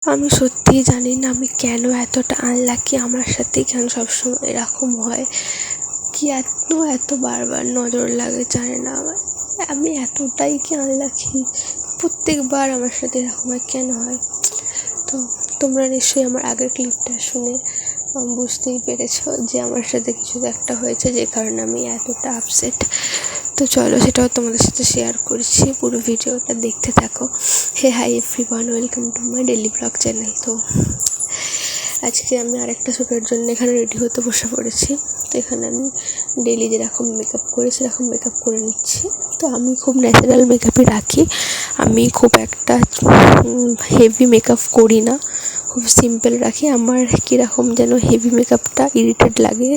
আমি সত্যিই জানি না আমি কেন এতটা আনলাকি, আমার সাথেই কেন সবসময় এরকম হয়, কি এত বারবার নজর লাগে জানি না। আমি এতটাই কি আনলাকি, প্রত্যেকবার আমার সাথে এরকম হয়, কেন হয়? তো তোমরা নিশ্চয়ই আমার আগের ক্লিপটা শুনে বুঝতেই পেরেছো যে আমার সাথে কিছু একটা হয়েছে যে কারণে আমি এতটা আপসেট। তো চলো সেটাও তোমাদের সাথে শেয়ার করছি, পুরো ভিডিওটা দেখতে থাকো। Hi everyone, welcome to my daily blog channel. তো আজকে আমি আরেকটা শ্যুটের জন্য এখানে রেডি হতে বসে পড়েছি। তো এখানে আমি ডেলি যেরকম মেকআপ করি সেরকম মেকআপ করে নিচ্ছি। তো আমি খুব ন্যাচারাল মেকআপই রাখি, আমি খুব একটা হেভি মেকআপ করি না, খুব সিম্পল রাখি। আমার কীরকম যেন হেভি মেকআপটা ইরিটেট লাগে,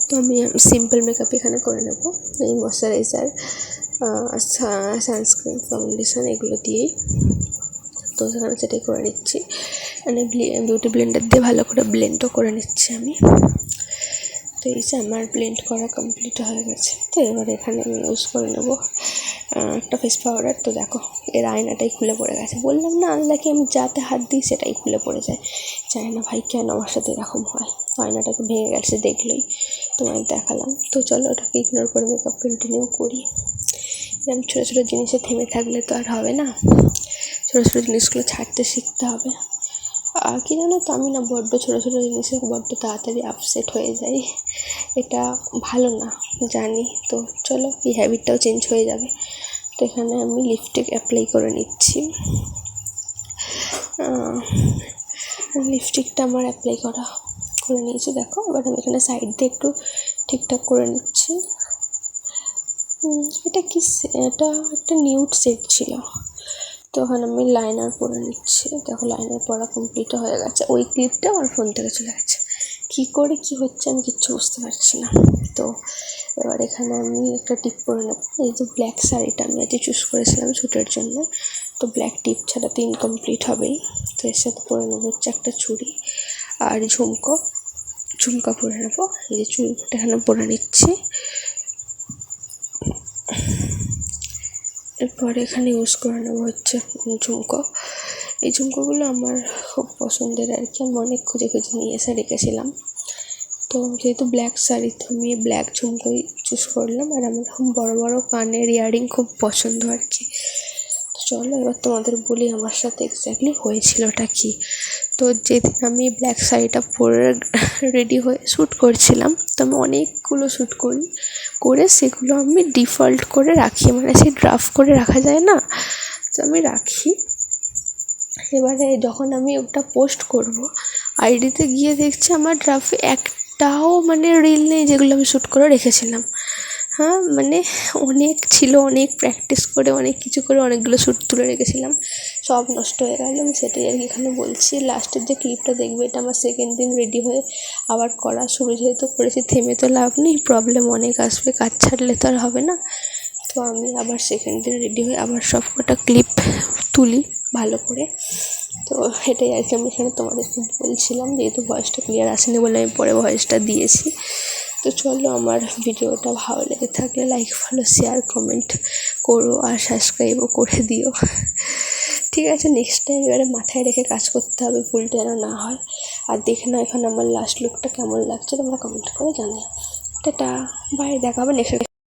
তো আমি সিম্পল মেকআপ এখানে করে নেব। এই ময়শ্চারাইজার, সানস্ক্রিন, ফাউন্ডেশন এগুলো দিয়েই। তো সেখানে সেটাই করে নিচ্ছি, মানে বিউটি ব্লেন্ডার দিয়ে ভালো করে ব্লেন্ডও করে নিচ্ছি আমি। তো এই যে আমার ব্লেন্ড করা কমপ্লিট হয়ে গেছে। তো এবার এখানে আমি ইউজ করে নেবো একটা ফেস পাউডার। তো দেখো এর আয়নাটাই খুলে পড়ে গেছে, বললাম না আনলাকি, আমি যাতে হাত দিই সেটাই খুলে পড়ে যায়। জানি না ভাই কেন আমার সাথে এরকম হয়। আয়নাটাকে ভেঙে গেছে দেখলেই তোমায় দেখালাম। তো চলো ওটাকে ইগনোর করে মেকআপ কন্টিনিউ করি। এরকম ছোটো ছোটো জিনিসে থেমে থাকলে তো আর হবে না, ছোটো ছোটো জিনিসগুলো ছাড়তে শিখতে হবে। আর কি জানো তো, আমি না বড্ড ছোটো ছোটো জিনিসে বড্ড তাড়াতাড়ি আপসেট হয়ে যাই, এটা ভালো না জানি। তো চলো এই হ্যাবিটটাও চেঞ্জ হয়ে যাবে। তো এখানে আমি লিপস্টিক অ্যাপ্লাই করে নিচ্ছি। লিপস্টিকটা আমার অ্যাপ্লাই করে নিয়েছি দেখো। এবার আমি এখানে সাইড দিয়ে একটু ঠিকঠাক করে নিচ্ছি। এটা একটা নিউড শেড ছিল। তো ওখানে আমি লাইনার পরে নিচ্ছি। দেখো লাইনার পরা কমপ্লিট হয়ে গেছে। ওই ক্লিপটা আমার ফোন থেকে চলে গেছে, কী করে কী হচ্ছে আমি কিচ্ছু বুঝতে পারছি না। তো এবার এখানে আমি একটা টিপ পরে নেব। এই যে ব্ল্যাক শাড়িটা আমি আজকে চুজ করেছিলাম শ্যুটের জন্য, তো ব্ল্যাক টিপ ছাড়া তো ইনকমপ্লিট হবেই। তো এর সাথে পরে নেবো হচ্ছে একটা চুড়ি আর ঝুমকা পরে নেবো। এই যে চুড়িটা এখানে পরে নিচ্ছি। এরপরে এখানে ইউজ করে নেবো হচ্ছে ঝুমকো। এই ঝুমকোগুলো আমার খুব পছন্দের আর কি, আমি অনেক খুঁজে নিয়ে এসে রেখেছিলাম। তো যেহেতু ব্ল্যাক শাড়ি, তো আমি ব্ল্যাক ঝুমকোই চুজ করলাম। আর আমার খুব বড়ো বড়ো কানের ইয়ারিং খুব পছন্দ আর কি। তো চলো এবার তোমাদের বলি আমার সাথে এক্স্যাক্টলি হয়েছিলটা কি। তো যেদিন আমি ব্ল্যাক শাড়িটা পরে রেডি হয়ে শ্যুট করছিলাম, তো আমি অনেকগুলো শ্যুট করে সেগুলো আমি ডিফল্ট করে রাখি, মানে সেই ড্রাফট করে রাখা যায় না, তো আমি রাখি। এবারে যখন আমি ওটা পোস্ট করব, আইডিতে গিয়ে দেখছি আমার ড্রাফটে একটাও মানে রিল নেই যেগুলো আমি শ্যুট করে রেখেছিলাম। হ্যাঁ মানে অনেক ছিল, অনেক প্র্যাকটিস করে অনেক কিছু করে অনেকগুলো শ্যুট তুলে রেখেছিলাম, সব নষ্ট হয়ে গেল। আমি সেটাই আর কি এখানে বলছি। লাস্টের যে ক্লিপটা দেখবে এটা আমার সেকেন্ড দিন রেডি হয়ে আবার করা শুরু যেহেতু করেছি, থেমে তো লাভ নেই, প্রবলেম অনেক আসবে, কাজ ছাড়লে তো আর হবে না। তো আমি আবার সেকেন্ড দিন রেডি হয়ে আবার সব কটা ক্লিপ তুলি ভালো করে। তো এটাই আর কি আমি এখানে তোমাদেরকে বলছিলাম, যেহেতু ভয়েসটা ক্লিয়ার আসেনি বলে আমি পরে ভয়েসটা দিয়েছি। তো চলো আমার ভিডিওটা ভালো লেগে থাকলে লাইক, ফলো, শেয়ার, কমেন্ট করো আর সাবস্ক্রাইবও করে দিও। ঠিক আছে, নেক্সট টাইম এবারে মাথায় রেখে কাজ করতে হবে, ভুলটা যেন না হয়। আর দেখে না এখন আমার লাস্ট লুকটা কেমন লাগছে তোমরা কমেন্ট করে জানাও। টাটা, বাই, দেখা হবে নেক্সট।